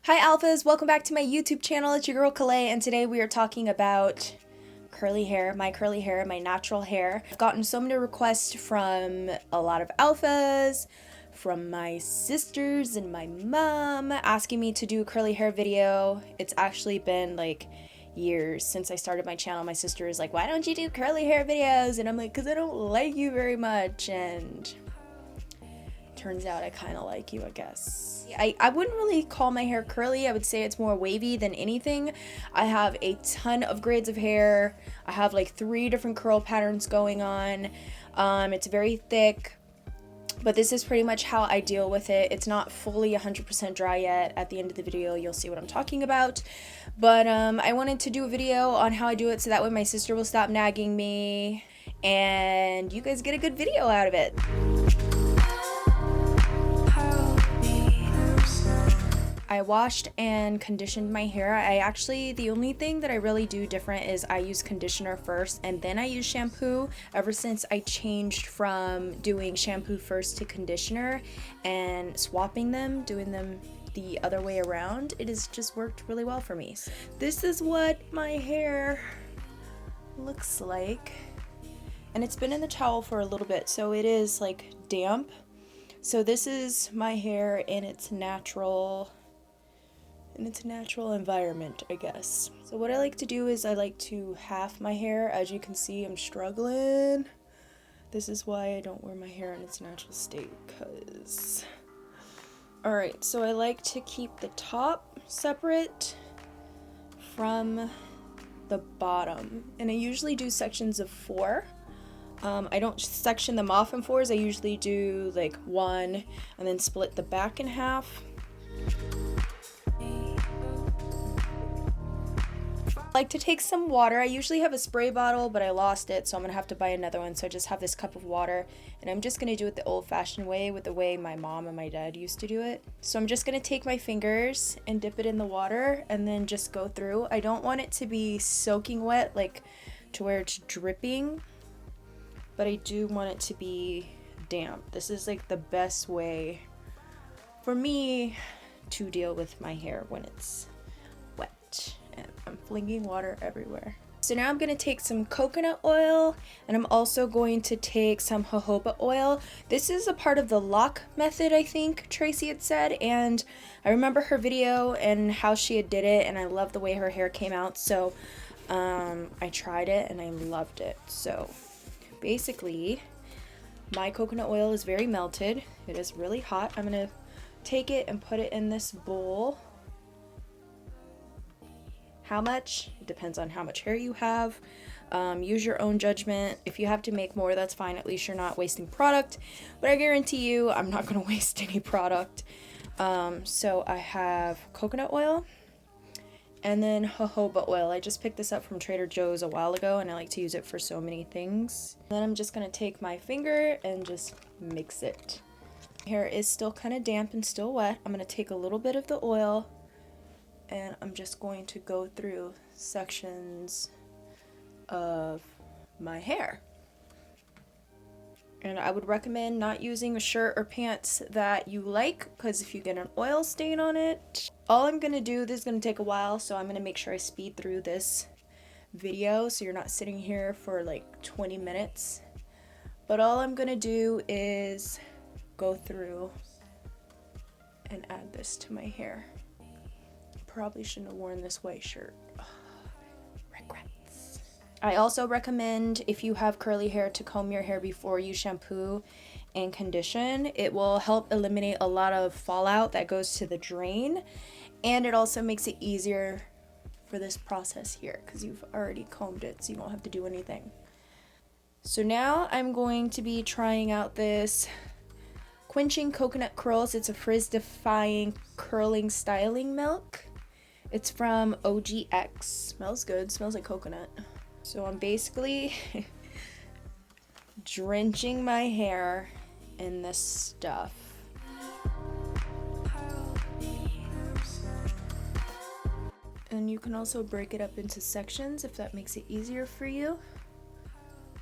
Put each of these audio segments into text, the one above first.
Hi alphas, welcome back to my YouTube channel. It's your girl Kalei, and today we are talking about curly hair, my natural hair. I've gotten so many requests from a lot of alphas, from my sisters and my mom asking me to do a curly hair video. It's actually been like years since I started my channel. My sister is like, why don't you do curly hair videos? And I'm like, because I don't like you very much. And turns out I kind of like you, I guess. I wouldn't really call my hair curly. I would say it's more wavy than anything. I have a ton of grades of hair. I have like 3 different curl patterns going on. It's very thick, but this is pretty much how I deal with it. It's not fully 100% dry yet. At the end of the video, you'll see what I'm talking about. But I wanted to do a video on how I do it so that way my sister will stop nagging me and you guys get a good video out of it. I washed and conditioned my hair. The only thing that I really do different is I use conditioner first and then I use shampoo. Ever since I changed from doing shampoo first to conditioner and swapping them, doing them the other way around, it has just worked really well for me. This is what my hair looks like. And it's been in the towel for a little bit, so it is like damp. So this is my hair in its natural environment, I guess. So what I like to do is I like to half my hair. As you can see, I'm struggling. This is why I don't wear my hair in its natural state, because... Alright, so I like to keep the top separate from the bottom. And I usually do sections of 4. I don't section them off in 4s. I usually do like 1 and then split the back in half. I like to take some water. I usually have a spray bottle, but I lost it, so I'm gonna have to buy another one. So I just have this cup of water, and I'm just gonna do it the old-fashioned way, with the way my mom and my dad used to do it. So I'm just gonna take my fingers and dip it in the water and then just go through. I don't want it to be soaking wet, like to where it's dripping, but I do want it to be damp. This is like the best way for me to deal with my hair when it's wet. And I'm flinging water everywhere. So now I'm going to take some coconut oil, and I'm also going to take some jojoba oil. This is a part of the lock method, I think Tracy had said, and I remember her video and how she had did it, and I love the way her hair came out. So I tried it and I loved it. So basically my coconut oil is very melted. It is really hot. I'm going to take it and put it in this bowl. How much? It depends on how much hair you have. Use your own judgment. If you have to make more, that's fine. At least you're not wasting product. But I guarantee you, I'm not going to waste any product. So I have coconut oil and then jojoba oil. I just picked this up from Trader Joe's a while ago, and I like to use it for so many things. Then I'm just going to take my finger and just mix it. My hair is still kind of damp and still wet. I'm going to take a little bit of the oil, and I'm just going to go through sections of my hair. And I would recommend not using a shirt or pants that you like, because if you get an oil stain on it, all I'm gonna do, this is gonna take a while, so I'm gonna make sure I speed through this video so you're not sitting here for like 20 minutes. But all I'm gonna do is go through and add this to my hair. Probably shouldn't have worn this white shirt. Ugh, regrets. I also recommend, if you have curly hair, to comb your hair before you shampoo and condition. It will help eliminate a lot of fallout that goes to the drain, and it also makes it easier for this process here because you've already combed it, so you don't have to do anything. So now I'm going to be trying out this Quenching Coconut Curls. It's a frizz-defying curling styling milk. It's from OGX. Smells good. Smells like coconut. So I'm basically drenching my hair in this stuff. And you can also break it up into sections if that makes it easier for you.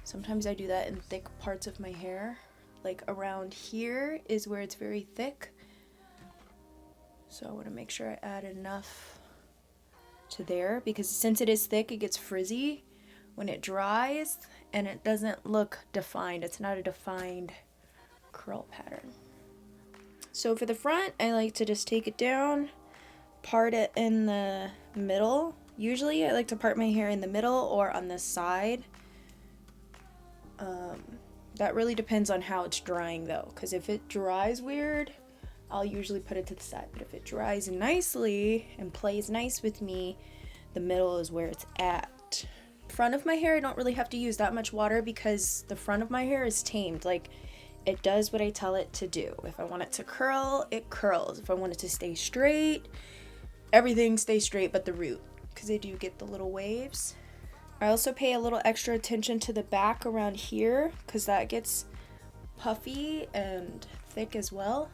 Sometimes I do that in thick parts of my hair. Like around here is where it's very thick. So I want to make sure I add enough to there, because since it is thick, it gets frizzy when it dries and it doesn't look defined. It's not a defined curl pattern. So for the front, I like to just take it down, part it in the middle. Usually I like to part my hair in the middle or on the side. That really depends on how it's drying though, because if it dries weird, I'll usually put it to the side. But if it dries nicely and plays nice with me, the middle is where it's at. Front of my hair, I don't really have to use that much water because the front of my hair is tamed. Like, it does what I tell it to do. If I want it to curl, it curls. If I want it to stay straight, everything stays straight but the root, because I do get the little waves. I also pay a little extra attention to the back around here, because that gets puffy and thick as well.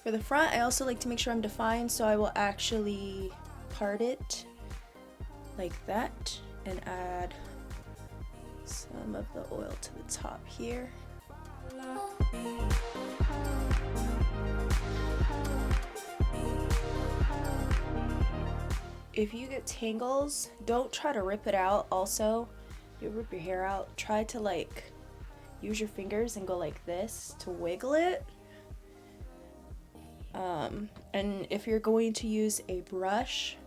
For the front, I also like to make sure I'm defined, so I will actually part it like that and add some of the oil to the top here. If you get tangles, don't try to rip it out. Also, if you rip your hair out, try to like use your fingers and go like this to wiggle it. And if you're going to use a brush,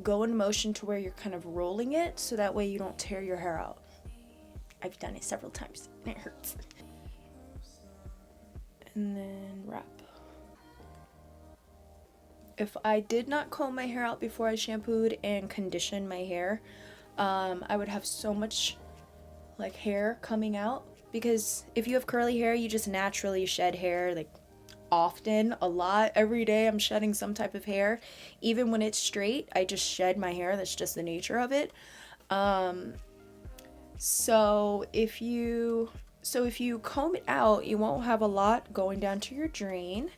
go in motion to where you're kind of rolling it, so that way you don't tear your hair out. I've done it several times and it hurts. And then wrap. If I did not comb my hair out before I shampooed and conditioned my hair, I would have so much like hair coming out, because if you have curly hair, you just naturally shed hair, like often, a lot. Every day I'm shedding some type of hair. Even when it's straight, I just shed my hair. That's just the nature of it. So if you comb it out, you won't have a lot going down to your drain.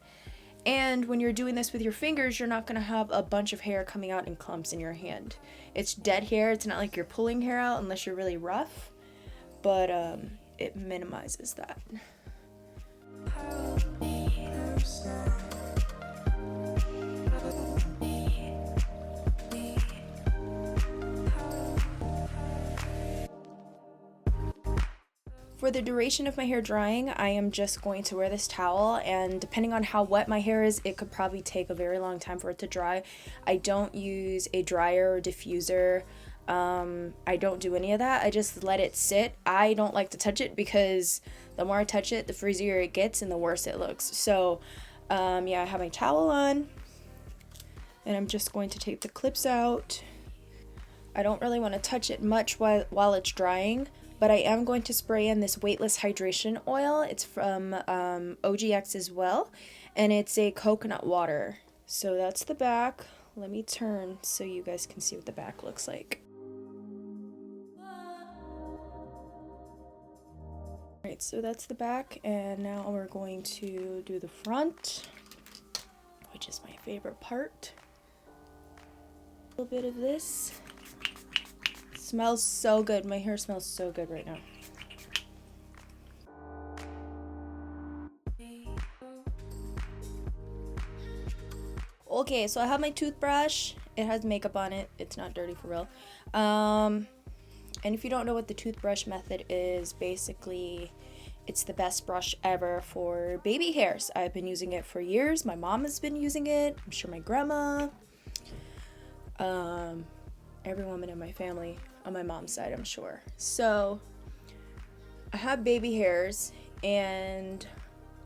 And when you're doing this with your fingers, you're not going to have a bunch of hair coming out in clumps in your hand. It's dead hair. It's not like you're pulling hair out unless you're really rough, but it minimizes that. For the duration of my hair drying, I am just going to wear this towel, and depending on how wet my hair is, it could probably take a very long time for it to dry. I don't use a dryer or diffuser. I don't do any of that. I just let it sit. I don't like to touch it because the more I touch it, the frizzier it gets and the worse it looks. So yeah, I have my towel on and I'm just going to take the clips out. I don't really want to touch it much while it's drying, but I am going to spray in this weightless hydration oil. It's from OGX as well, and it's a coconut water. So that's the back. Let me turn so you guys can see what the back looks like. Alright, so that's the back, and now we're going to do the front, which is my favorite part. A little bit of this. Smells so good. My hair smells so good right now. Okay, so I have my toothbrush. It has makeup on it. It's not dirty for real. And if you don't know what the toothbrush method is, basically it's the best brush ever for baby hairs. I've been using it for years. My mom has been using it. I'm sure my grandma. Every woman in my family on my mom's side, I'm sure. So I have baby hairs and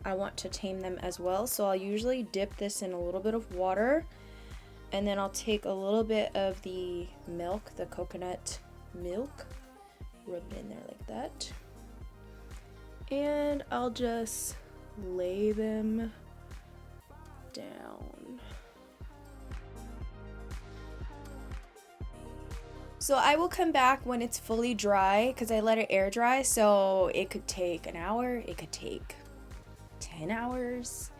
I want to tame them as well. So I'll usually dip this in a little bit of water, and then I'll take a little bit of the milk, the coconut milk, rub it in there like that, and I'll just lay them down. So I will come back when it's fully dry, because I let it air dry, so it could take an hour, it could take 10 hours.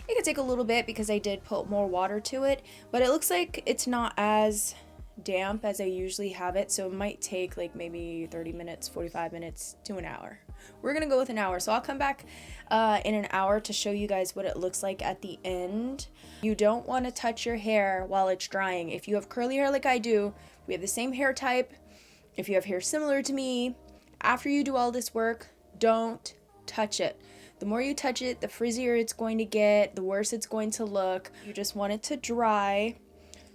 It could take a little bit because I did put more water to it, but it looks like it's not as damp as I usually have it, so it might take like maybe 30 minutes, 45 minutes to an hour. We're gonna go with an hour. So I'll come back in an hour to show you guys what it looks like at the end. You don't want to touch your hair while it's drying. If you have curly hair like I do, we have the same hair type. If you have hair similar to me, after you do all this work, don't touch it. The more you touch it, the frizzier it's going to get, the worse it's going to look. You just want it to dry.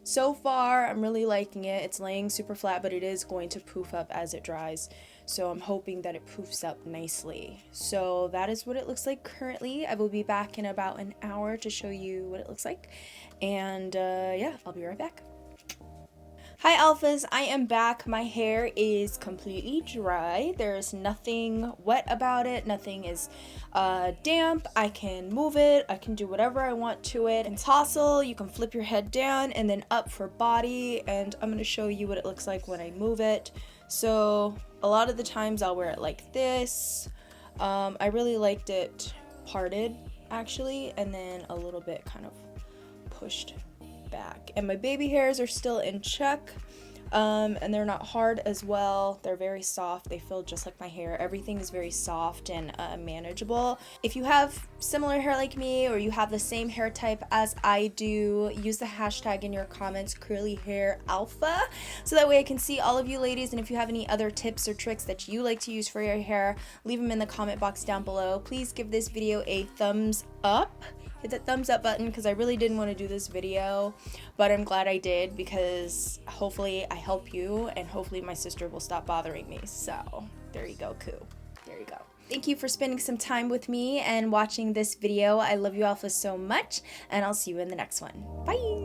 So far, I'm really liking it. It's laying super flat, but it is going to poof up as it dries. So I'm hoping that it poofs up nicely. So that is what it looks like currently. I will be back in about an hour to show you what it looks like. And yeah, I'll be right back. Hi alphas, I am back. My hair is completely dry. There's nothing wet about it. Nothing is damp. I can move it. I can do whatever I want to it. And tousle, you can flip your head down and then up for body. And I'm going to show you what it looks like when I move it. So a lot of the times I'll wear it like this. I really liked it parted actually, and then a little bit kind of pushed back. And my baby hairs are still in check, and they're not hard as well. They're very soft. They feel just like my hair. Everything is very soft and manageable. If you have similar hair like me, or you have the same hair type as I do, use the hashtag in your comments, curly hair alpha, so that way I can see all of you ladies. And if you have any other tips or tricks that you like to use for your hair, leave them in the comment box down below. Please give this video a thumbs up. Hit that thumbs up button, because I really didn't want to do this video, but I'm glad I did, because hopefully I help you, and hopefully my sister will stop bothering me. So there you go, Koo. There you go. Thank you for spending some time with me and watching this video. I love you alphas so much, and I'll see you in the next one. Bye!